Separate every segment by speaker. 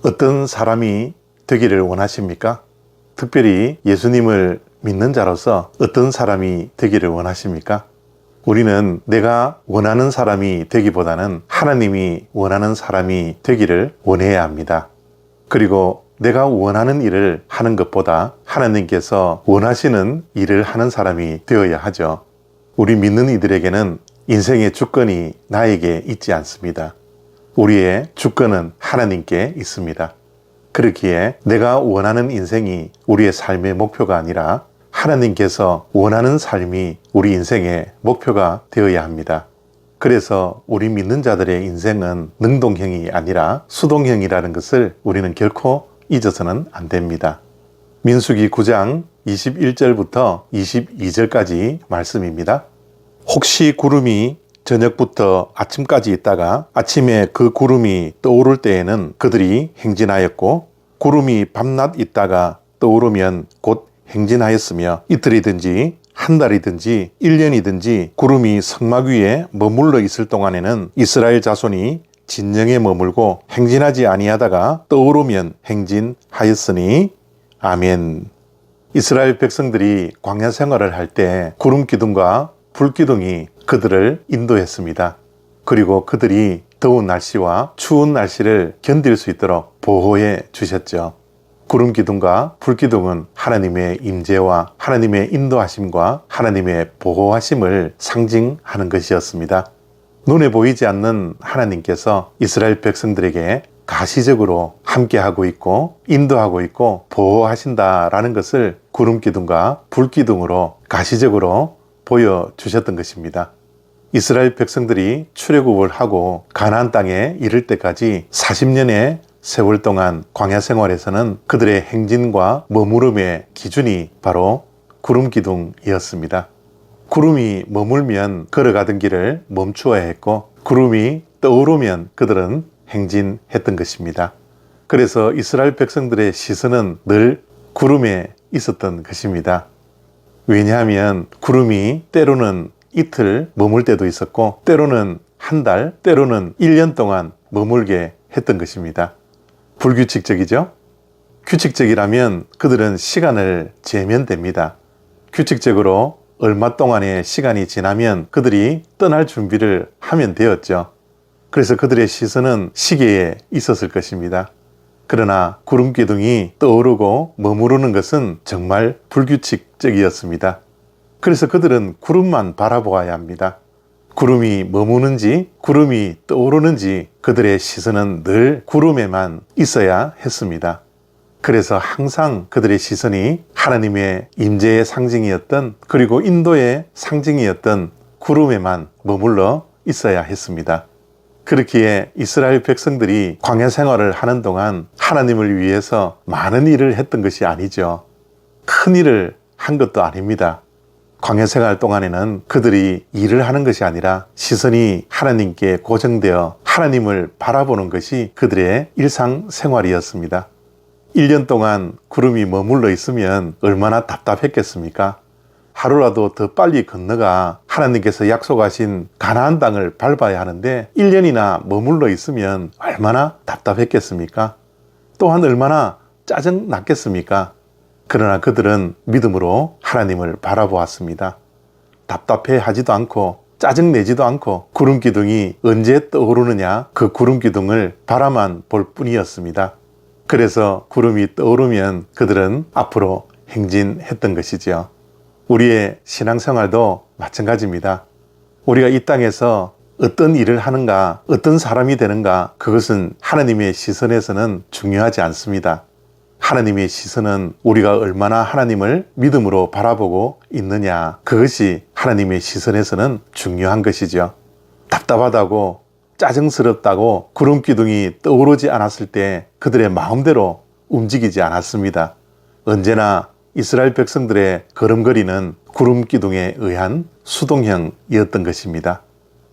Speaker 1: 어떤 사람이 되기를 원하십니까? 특별히 예수님을 믿는 자로서 어떤 사람이 되기를 원하십니까? 우리는 내가 원하는 사람이 되기보다는 하나님이 원하는 사람이 되기를 원해야 합니다. 그리고 내가 원하는 일을 하는 것보다 하나님께서 원하시는 일을 하는 사람이 되어야 하죠. 우리 믿는 이들에게는 인생의 주권이 나에게 있지 않습니다. 우리의 주권은 하나님께 있습니다. 그렇기에 내가 원하는 인생이 우리의 삶의 목표가 아니라 하나님께서 원하는 삶이 우리 인생의 목표가 되어야 합니다. 그래서 우리 믿는 자들의 인생은 능동형이 아니라 수동형이라는 것을 우리는 결코 잊어서는 안 됩니다. 민수기 9장 21절부터 22절까지 말씀입니다. 혹시 구름이 저녁부터 아침까지 있다가 아침에 그 구름이 떠오를 때에는 그들이 행진하였고, 구름이 밤낮 있다가 떠오르면 곧 행진하였으며, 이틀이든지 한 달이든지 1년이든지 구름이 성막 위에 머물러 있을 동안에는 이스라엘 자손이 진영에 머물고 행진하지 아니하다가 떠오르면 행진하였으니 아멘. 이스라엘 백성들이 광야 생활을 할 때 구름 기둥과 불 기둥이 그들을 인도했습니다. 그리고 그들이 더운 날씨와 추운 날씨를 견딜 수 있도록 보호해 주셨죠. 구름 기둥과 불 기둥은 하나님의 임재와 하나님의 인도하심과 하나님의 보호하심을 상징하는 것이었습니다. 눈에 보이지 않는 하나님께서 이스라엘 백성들에게 가시적으로 함께하고 있고 인도하고 있고 보호하신다라는 것을 구름 기둥과 불 기둥으로 가시적으로 보여주셨던 것입니다. 이스라엘 백성들이 출애굽을 하고 가나안 땅에 이를 때까지 40년의 세월 동안 광야 생활에서는 그들의 행진과 머무름의 기준이 바로 구름 기둥이었습니다. 구름이 머물면 걸어가던 길을 멈추어야 했고, 구름이 떠오르면 그들은 행진했던 것입니다. 그래서 이스라엘 백성들의 시선은 늘 구름에 있었던 것입니다. 왜냐하면 구름이 때로는 이틀 머물 때도 있었고, 때로는 한 달, 때로는 1년 동안 머물게 했던 것입니다. 불규칙적이죠? 규칙적이라면 그들은 시간을 재면 됩니다. 규칙적으로 얼마 동안의 시간이 지나면 그들이 떠날 준비를 하면 되었죠. 그래서 그들의 시선은 시계에 있었을 것입니다. 그러나 구름 기둥이 떠오르고 머무르는 것은 정말 불규칙적이었습니다. 그래서 그들은 구름만 바라보아야 합니다. 구름이 머무는지 구름이 떠오르는지 그들의 시선은 늘 구름에만 있어야 했습니다. 그래서 항상 그들의 시선이 하나님의 임재의 상징이었던, 그리고 인도의 상징이었던 구름에만 머물러 있어야 했습니다. 그렇기에 이스라엘 백성들이 광야 생활을 하는 동안 하나님을 위해서 많은 일을 했던 것이 아니죠. 큰 일을 한 것도 아닙니다. 광야 생활 동안에는 그들이 일을 하는 것이 아니라 시선이 하나님께 고정되어 하나님을 바라보는 것이 그들의 일상생활이었습니다. 1년 동안 구름이 머물러 있으면 얼마나 답답했겠습니까? 하루라도 더 빨리 건너가 하나님께서 약속하신 가나안 땅을 밟아야 하는데 1년이나 머물러 있으면 얼마나 답답했겠습니까? 또한 얼마나 짜증났겠습니까? 그러나 그들은 믿음으로 하나님을 바라보았습니다. 답답해하지도 않고 짜증내지도 않고 구름 기둥이 언제 떠오르느냐, 그 구름 기둥을 바라만 볼 뿐이었습니다. 그래서 구름이 떠오르면 그들은 앞으로 행진했던 것이지요. 우리의 신앙생활도 마찬가지입니다. 우리가 이 땅에서 어떤 일을 하는가, 어떤 사람이 되는가, 그것은 하나님의 시선에서는 중요하지 않습니다. 하나님의 시선은 우리가 얼마나 하나님을 믿음으로 바라보고 있느냐, 그것이 하나님의 시선에서는 중요한 것이죠. 답답하다고 짜증스럽다고 구름 기둥이 떠오르지 않았을 때 그들의 마음대로 움직이지 않았습니다. 언제나 이스라엘 백성들의 걸음걸이는 구름 기둥에 의한 수동형이었던 것입니다.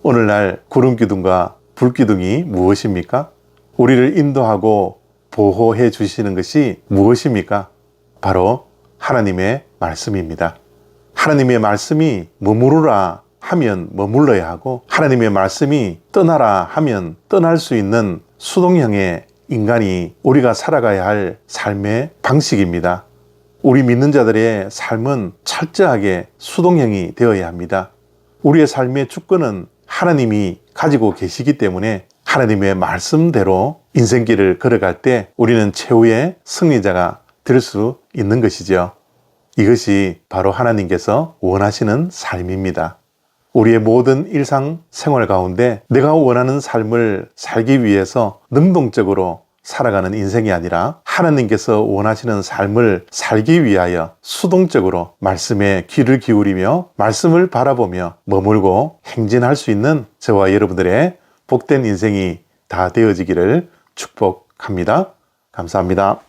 Speaker 1: 오늘날 구름 기둥과 불 기둥이 무엇입니까? 우리를 인도하고 보호해 주시는 것이 무엇입니까? 바로 하나님의 말씀입니다. 하나님의 말씀이 머무르라 하면 머물러야 하고, 하나님의 말씀이 떠나라 하면 떠날 수 있는 수동형의 인간이 우리가 살아가야 할 삶의 방식입니다. 우리 믿는 자들의 삶은 철저하게 수동형이 되어야 합니다. 우리의 삶의 주권은 하나님이 가지고 계시기 때문에 하나님의 말씀대로 인생길을 걸어갈 때 우리는 최후의 승리자가 될 수 있는 것이죠. 이것이 바로 하나님께서 원하시는 삶입니다. 우리의 모든 일상 생활 가운데 내가 원하는 삶을 살기 위해서 능동적으로 살아가는 인생이 아니라 하나님께서 원하시는 삶을 살기 위하여 수동적으로 말씀에 귀를 기울이며 말씀을 바라보며 머물고 행진할 수 있는 저와 여러분들의 복된 인생이 다 되어지기를 축복합니다. 감사합니다.